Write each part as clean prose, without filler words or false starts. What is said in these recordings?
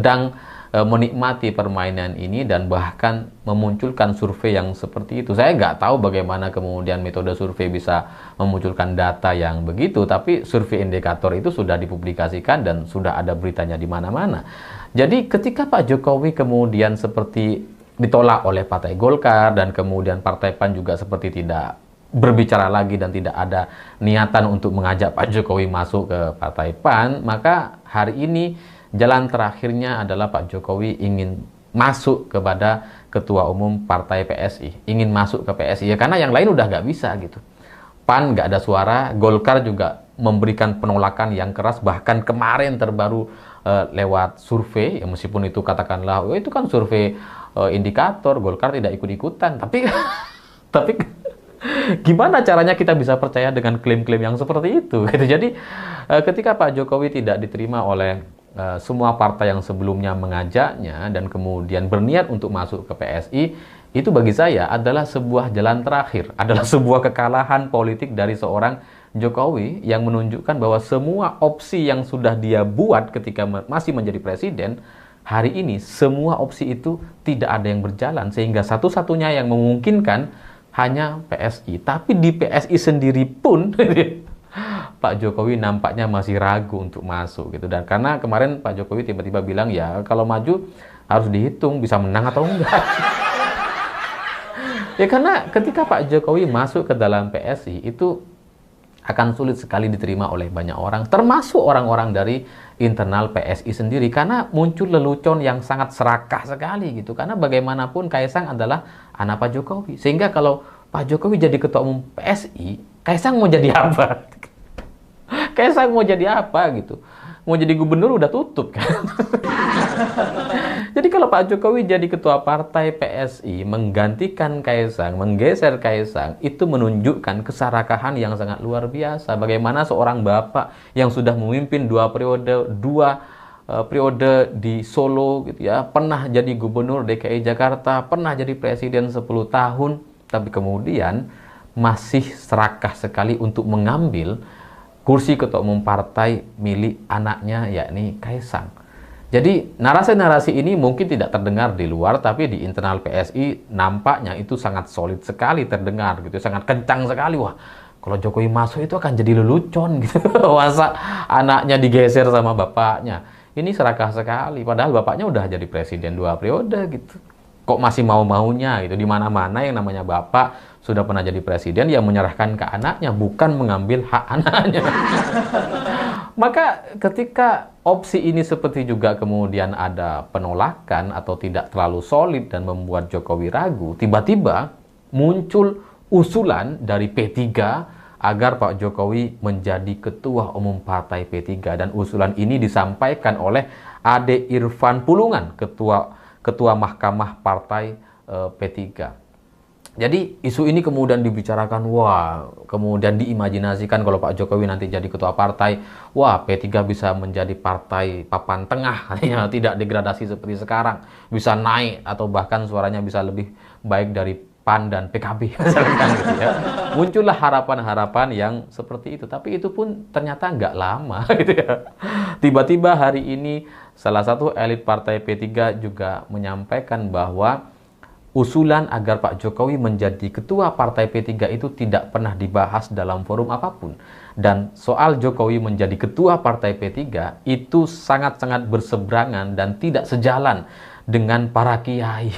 sedang menikmati permainan ini dan bahkan memunculkan survei yang seperti itu. Saya nggak tahu bagaimana kemudian metode survei bisa memunculkan data yang begitu, tapi survei indikator itu sudah dipublikasikan dan sudah ada beritanya di mana-mana. Jadi ketika Pak Jokowi kemudian seperti ditolak oleh Partai Golkar dan kemudian Partai PAN juga seperti tidak berbicara lagi dan tidak ada niatan untuk mengajak Pak Jokowi masuk ke Partai PAN, maka hari ini jalan terakhirnya adalah Pak Jokowi ingin masuk kepada Ketua Umum Partai PSI, ingin masuk ke PSI ya, karena yang lain udah nggak bisa gitu. PAN nggak ada suara, Golkar juga memberikan penolakan yang keras, bahkan kemarin terbaru lewat survei, ya meskipun itu katakanlah oh, itu kan survei indikator, Golkar tidak ikut-ikutan, tapi tapi gimana caranya kita bisa percaya dengan klaim-klaim yang seperti itu gitu. Jadi ketika Pak Jokowi tidak diterima oleh semua partai yang sebelumnya mengajaknya dan kemudian berniat untuk masuk ke PSI, itu bagi saya adalah sebuah jalan terakhir, adalah sebuah kekalahan politik dari seorang Jokowi yang menunjukkan bahwa semua opsi yang sudah dia buat ketika masih menjadi presiden, hari ini semua opsi itu tidak ada yang berjalan, sehingga satu-satunya yang memungkinkan hanya PSI. Tapi di PSI sendiri pun Pak Jokowi nampaknya masih ragu untuk masuk gitu. Dan karena kemarin Pak Jokowi tiba-tiba bilang ya kalau maju harus dihitung bisa menang atau enggak. Ya karena ketika Pak Jokowi masuk ke dalam PSI itu akan sulit sekali diterima oleh banyak orang, termasuk orang-orang dari internal PSI sendiri, karena muncul lelucon yang sangat serakah sekali gitu. Karena bagaimanapun Kaisang adalah anak Pak Jokowi, sehingga kalau Pak Jokowi jadi ketua umum PSI, Kaisang mau jadi apa? Kaisang mau jadi apa gitu? Mau jadi gubernur udah tutup kan? Jadi kalau Pak Jokowi jadi ketua partai PSI, menggantikan Kaisang, menggeser Kaisang, itu menunjukkan keserakahan yang sangat luar biasa. Bagaimana seorang bapak yang sudah memimpin dua periode di Solo gitu ya, pernah jadi gubernur DKI Jakarta, pernah jadi presiden 10 tahun, tapi kemudian masih serakah sekali untuk mengambil kursi ketua umum partai milik anaknya, yakni Kaisang. Jadi narasi-narasi ini mungkin tidak terdengar di luar, tapi di internal PSI nampaknya itu sangat solid sekali terdengar gitu, sangat kencang sekali. Wah, kalau Jokowi masuk itu akan jadi lelucon gitu. Masa anaknya digeser sama bapaknya. Ini serakah sekali, padahal bapaknya udah jadi presiden 2 periode gitu. Kok masih mau-maunya gitu, di mana-mana yang namanya bapak sudah pernah jadi presiden, yang menyerahkan ke anaknya, bukan mengambil hak anaknya. Maka ketika opsi ini seperti juga kemudian ada penolakan atau tidak terlalu solid dan membuat Jokowi ragu, tiba-tiba muncul usulan dari P3 agar Pak Jokowi menjadi ketua umum partai P3, dan usulan ini disampaikan oleh Ade Irfan Pulungan, ketua Mahkamah Partai P3. Jadi isu ini kemudian dibicarakan, wah, kemudian diimajinasikan kalau Pak Jokowi nanti jadi ketua partai, wah P3 bisa menjadi partai papan tengah, ya, tidak degradasi seperti sekarang, bisa naik atau bahkan suaranya bisa lebih baik dari PAN dan PKB, misalkan gitu ya. Muncullah harapan-harapan yang seperti itu, tapi itu pun ternyata nggak lama gitu ya. Tiba-tiba hari ini salah satu elit partai P3 juga menyampaikan bahwa usulan agar Pak Jokowi menjadi ketua partai P3 itu tidak pernah dibahas dalam forum apapun. Dan soal Jokowi menjadi ketua partai P3 itu sangat-sangat berseberangan dan tidak sejalan dengan para kiai.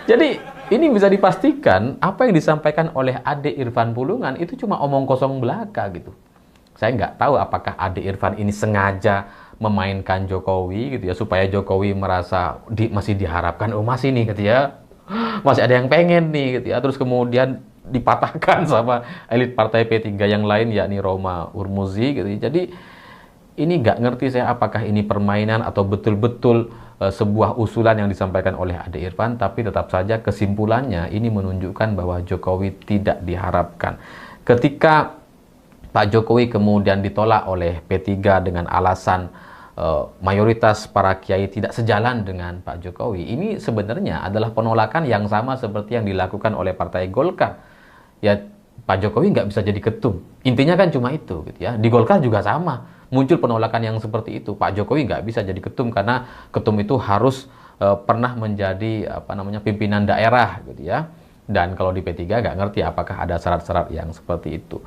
Jadi ini bisa dipastikan apa yang disampaikan oleh Ade Irfan Pulungan itu cuma omong kosong belaka gitu. Saya nggak tahu apakah Ade Irfan ini sengaja memainkan Jokowi gitu ya, supaya Jokowi merasa masih diharapkan, oh masih nih gitu ya, masih ada yang pengen nih gitu ya, terus kemudian dipatahkan sama elit partai P3 yang lain, yakni Roma Hurmuzi gitu ya. Jadi ini nggak ngerti saya apakah ini permainan atau betul-betul sebuah usulan yang disampaikan oleh Ade Irfan, tapi tetap saja kesimpulannya ini menunjukkan bahwa Jokowi tidak diharapkan. Ketika Pak Jokowi kemudian ditolak oleh P3 dengan alasan mayoritas para kiai tidak sejalan dengan Pak Jokowi. Ini sebenarnya adalah penolakan yang sama seperti yang dilakukan oleh Partai Golkar. Ya, Pak Jokowi nggak bisa jadi ketum. Intinya kan cuma itu gitu ya. Di Golkar juga sama. muncul penolakan yang seperti itu. Pak Jokowi nggak bisa jadi ketum karena ketum itu harus pernah menjadi pimpinan daerah gitu ya. Dan kalau di P3 nggak ngerti apakah ada syarat-syarat yang seperti itu.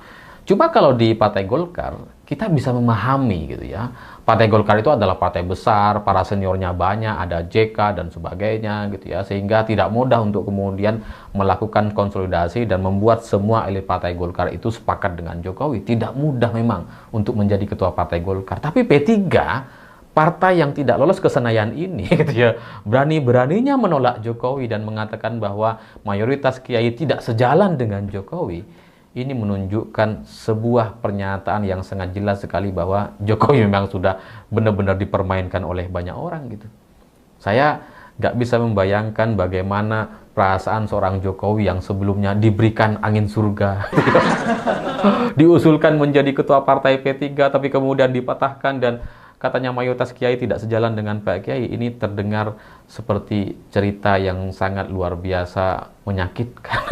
Cuma kalau di Partai Golkar, kita bisa memahami gitu ya. Partai Golkar itu adalah partai besar, para seniornya banyak, ada JK dan sebagainya gitu ya. Sehingga tidak mudah untuk kemudian melakukan konsolidasi dan membuat semua elit Partai Golkar itu sepakat dengan Jokowi. Tidak mudah memang untuk menjadi ketua Partai Golkar. Tapi P3, partai yang tidak lolos ke Senayan ini gitu ya, berani-beraninya menolak Jokowi dan mengatakan bahwa mayoritas kiai tidak sejalan dengan Jokowi. Ini menunjukkan sebuah pernyataan yang sangat jelas sekali bahwa Jokowi memang sudah benar-benar dipermainkan oleh banyak orang gitu. Saya nggak bisa membayangkan bagaimana perasaan seorang Jokowi yang sebelumnya diberikan angin surga, diusulkan menjadi ketua partai P3, tapi kemudian dipatahkan dan katanya mayoritas kiai tidak sejalan dengan Pak Kiai. Ini terdengar seperti cerita yang sangat luar biasa menyakitkan.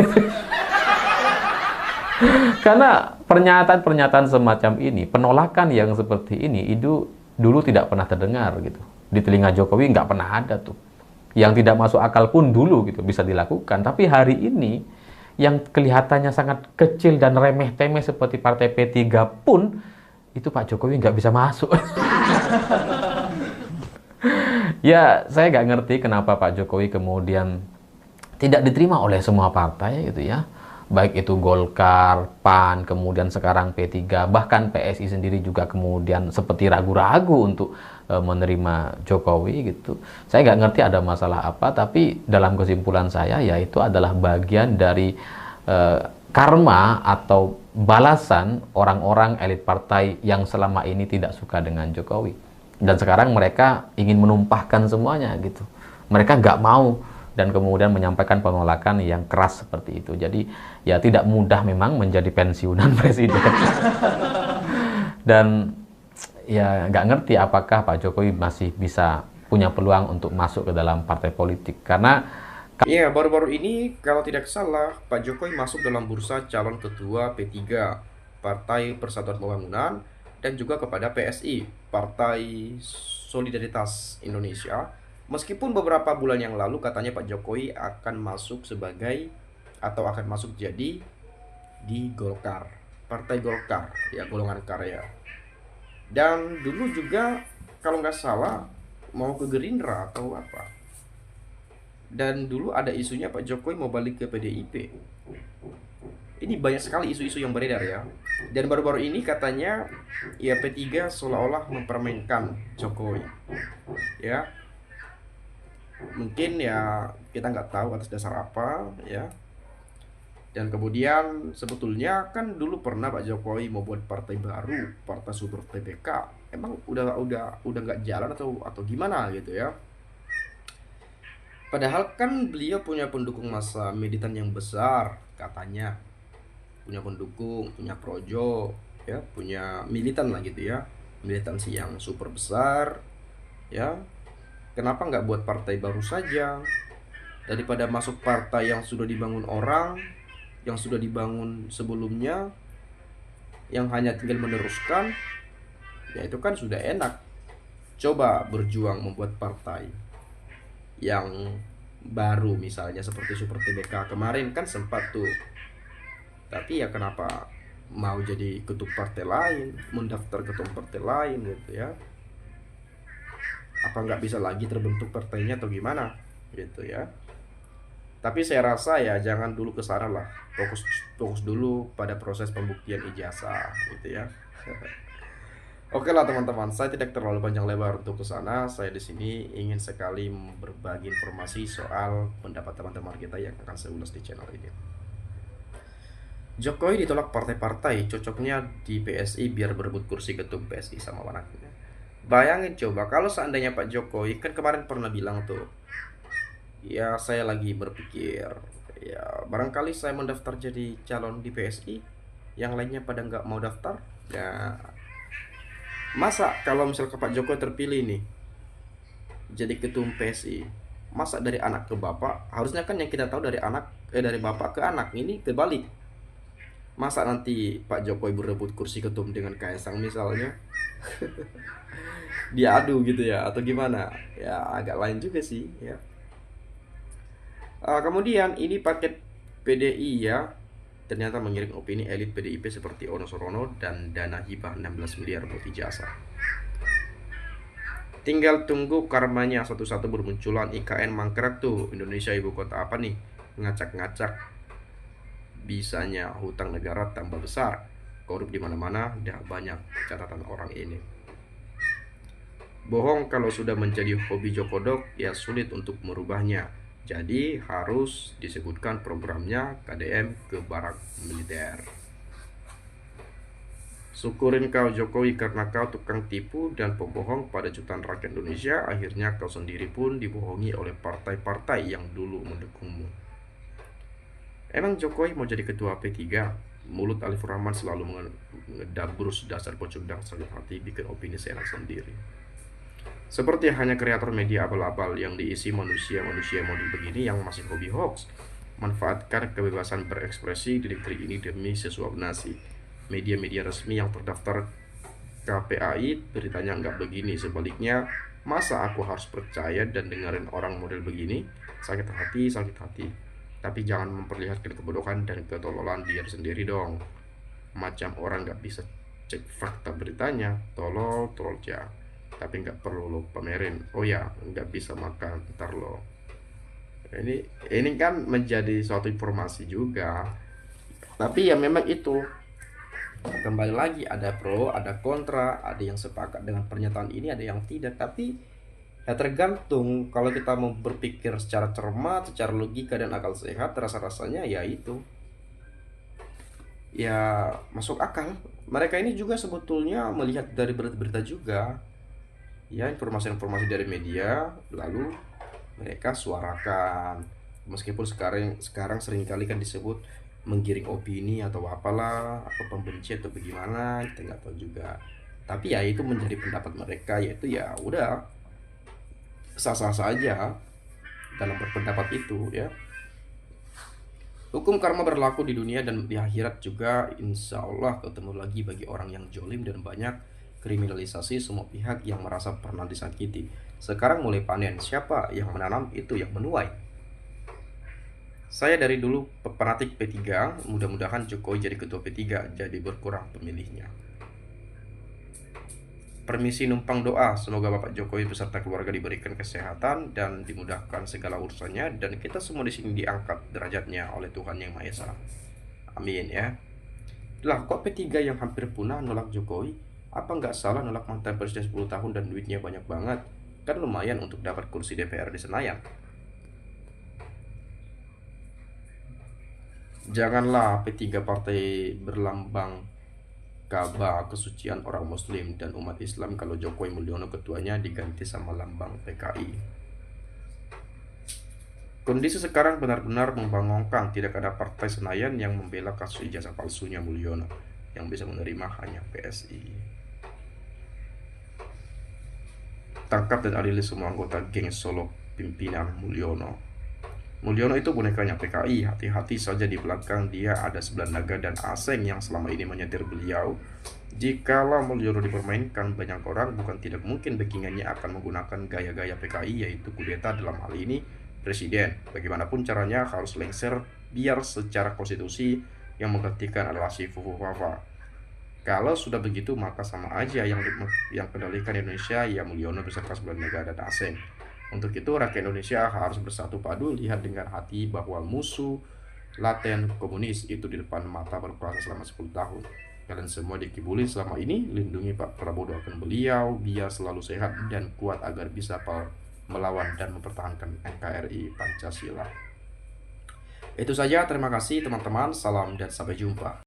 Karena pernyataan-pernyataan semacam ini, penolakan yang seperti ini, itu dulu tidak pernah terdengar gitu. Di telinga Jokowi nggak pernah ada tuh. Yang tidak masuk akal pun dulu gitu bisa dilakukan. Tapi hari ini, yang kelihatannya sangat kecil dan remeh-temeh seperti partai P3 pun, itu Pak Jokowi nggak bisa masuk. Ya, saya nggak ngerti kenapa Pak Jokowi kemudian tidak diterima oleh semua partai gitu ya. Baik itu Golkar, PAN, kemudian sekarang P3, bahkan PSI sendiri juga kemudian seperti ragu-ragu untuk menerima Jokowi gitu. Saya nggak ngerti ada masalah apa, tapi dalam kesimpulan saya ya itu adalah bagian dari karma atau balasan orang-orang elit partai yang selama ini tidak suka dengan Jokowi. Dan sekarang mereka ingin menumpahkan semuanya gitu. Mereka nggak mau dan kemudian menyampaikan penolakan yang keras seperti itu. Jadi ya tidak mudah memang menjadi pensiunan presiden. Dan ya nggak ngerti apakah Pak Jokowi masih bisa punya peluang untuk masuk ke dalam partai politik. Karena Iya, baru-baru ini kalau tidak salah Pak Jokowi masuk dalam bursa calon ketua P3 Partai Persatuan Pembangunan dan juga kepada PSI Partai Solidaritas Indonesia. Meskipun beberapa bulan yang lalu katanya Pak Jokowi akan masuk sebagai atau akan masuk jadi di Golkar, Partai Golkar, ya golongan karya. Dan dulu juga kalau nggak salah mau ke Gerindra atau apa. Dan dulu ada isunya Pak Jokowi mau balik ke PDIP. Ini banyak sekali isu-isu yang beredar ya. Dan baru-baru ini katanya ya P3 seolah-olah mempermainkan Jokowi. Ya, mungkin ya kita nggak tahu atas dasar apa ya. Dan kemudian sebetulnya kan dulu pernah Pak Jokowi mau buat partai baru, Partai Super TBK. Emang udah nggak jalan atau gimana gitu ya. Padahal kan beliau punya pendukung massa militan yang besar katanya. Punya pendukung, punya projo, ya, punya militan lah gitu ya. Militansi yang super besar, ya. Kenapa nggak buat partai baru saja? Daripada masuk partai yang sudah dibangun orang, yang sudah dibangun sebelumnya, yang hanya tinggal meneruskan, ya itu kan sudah enak. Coba berjuang membuat partai yang baru misalnya seperti Super TBK kemarin kan sempat tuh. Tapi ya kenapa mau jadi ketum partai lain, mendaftar ketum partai lain gitu ya. Apa nggak bisa lagi terbentuk partainya atau gimana gitu ya. Tapi saya rasa ya jangan dulu ke sana lah. Fokus dulu pada proses pembuktian ijazah gitu ya. Oke lah teman-teman, saya tidak terlalu panjang lebar untuk ke sana. Saya di sini ingin sekali berbagi informasi soal pendapat teman-teman kita yang akan saya ulas di channel ini. Jokowi ditolak partai-partai, cocoknya di PSI biar berebut kursi ketum PSI sama anaknya. Bayangin coba kalau seandainya Pak Jokowi kan kemarin pernah bilang tuh, ya saya lagi berpikir, ya barangkali saya mendaftar jadi calon di PSI, yang lainnya pada nggak mau daftar, ya masa kalau misalnya Pak Jokowi terpilih nih jadi ketum PSI, masa dari anak ke bapak? Harusnya kan yang kita tahu dari dari bapak ke anak, ini kebalik. Masa nanti Pak Jokowi berebut kursi ketum dengan Kaisang misalnya? diadu gitu ya, atau gimana ya, agak lain juga sih ya. Kemudian ini paket PDI ya, ternyata mengirim opini elit PDIP seperti Ono Sorono dan dana hibah 16 miliar buat ijazah. Tinggal tunggu karmanya satu-satu bermunculan. IKN mangkrak tuh, Indonesia ibu kota apa nih, ngacak-ngacak, bisanya hutang negara tambah besar, korup di mana-mana, dah banyak catatan orang ini. Bohong kalau sudah menjadi hobi Jokodok, ya sulit untuk merubahnya. Jadi harus disebutkan programnya KDM ke barak militer. Syukurin kau Jokowi karena kau tukang tipu dan pembohong pada jutaan rakyat Indonesia. Akhirnya kau sendiri pun dibohongi oleh partai-partai yang dulu mendukungmu. Emang Jokowi mau jadi ketua P3? Mulut Alif Rahman selalu mengedabrus dasar pocundang sakit hati, bikin opini seenak sendiri. Seperti hanya kreator media abal-abal yang diisi manusia-manusia model begini yang masih hobi hoax, manfaatkan kebebasan berekspresi di negeri ini demi sesuap nasi. Media-media resmi yang terdaftar KPAI beritanya nggak begini. Sebaliknya, masa aku harus percaya dan dengerin orang model begini? Sakit hati. Tapi jangan memperlihatkan kebodohan dan ketololan diri sendiri dong. Macam orang nggak bisa cek fakta beritanya, tolol aja. Tapi nggak perlu lo pamerin. Oh ya, nggak bisa makan, ntar lo. Ini kan menjadi suatu informasi juga. Tapi ya memang itu, kembali lagi, ada pro, ada kontra, ada yang sepakat dengan pernyataan ini, ada yang tidak. Tapi ya tergantung, kalau kita mau berpikir secara cermat, secara logika dan akal sehat, rasa-rasanya ya itu ya masuk akal. Mereka ini juga sebetulnya melihat dari berita-berita juga ya, informasi-informasi dari media, lalu mereka suarakan. Meskipun sekarang seringkali kan disebut menggiring opini atau apalah, atau pembenci atau bagaimana, kita nggak tahu juga. Tapi ya itu menjadi pendapat mereka, yaitu ya udah sah-sah saja dalam berpendapat itu ya. Hukum karma berlaku di dunia dan di akhirat juga, insya Allah ketemu lagi bagi orang yang jolim dan banyak kriminalisasi semua pihak yang merasa pernah disakiti. Sekarang mulai panen, siapa yang menanam itu yang menuai. Saya dari dulu fanatik P3, mudah-mudahan Jokowi jadi ketua P3, jadi berkurang pemilihnya. Permisi numpang doa, semoga Bapak Jokowi beserta keluarga diberikan kesehatan dan dimudahkan segala urusannya, dan kita semua di sini diangkat derajatnya oleh Tuhan Yang Maha Esa. Amin ya. Lah kok P3 yang hampir punah nolak Jokowi? Apa nggak salah nolak mantan presiden 10 tahun dan duitnya banyak banget? Kan lumayan untuk dapat kursi DPR di Senayan. Janganlah P3 partai berlambang Ka'bah, kesucian orang muslim dan umat Islam, kalau Jokowi Mulyono ketuanya diganti sama lambang PKI. Kondisi sekarang benar-benar membangongkan. Tidak ada partai Senayan yang membela kasus ijazah palsunya Mulyono. Yang bisa menerima hanya PSI. Tangkap dan adili semua anggota geng Solo pimpinan Mulyono. Mulyono itu bonekanya PKI. Hati-hati saja, di belakang dia ada 9 naga dan asing yang selama ini menyetir beliau. Jikalau Mulyono dipermainkan banyak orang, bukan tidak mungkin backingannya akan menggunakan gaya-gaya PKI, yaitu kudeta, dalam hal ini presiden. Bagaimanapun caranya harus lengser, biar secara konstitusi yang menggantikan adalah si Fufu Fafa. Kalau sudah begitu maka sama aja yang kendalikan Indonesia ya Mulyono beserta 9 negara dan asing. Untuk itu rakyat Indonesia harus bersatu padu, lihat dengan hati bahwa musuh laten komunis itu di depan mata berkuasa selama 10 tahun. Kalian semua dikibuli selama ini, lindungi Pak Prabowo, doakan beliau biar selalu sehat dan kuat agar bisa melawan dan mempertahankan NKRI Pancasila. Itu saja, terima kasih teman-teman, salam dan sampai jumpa.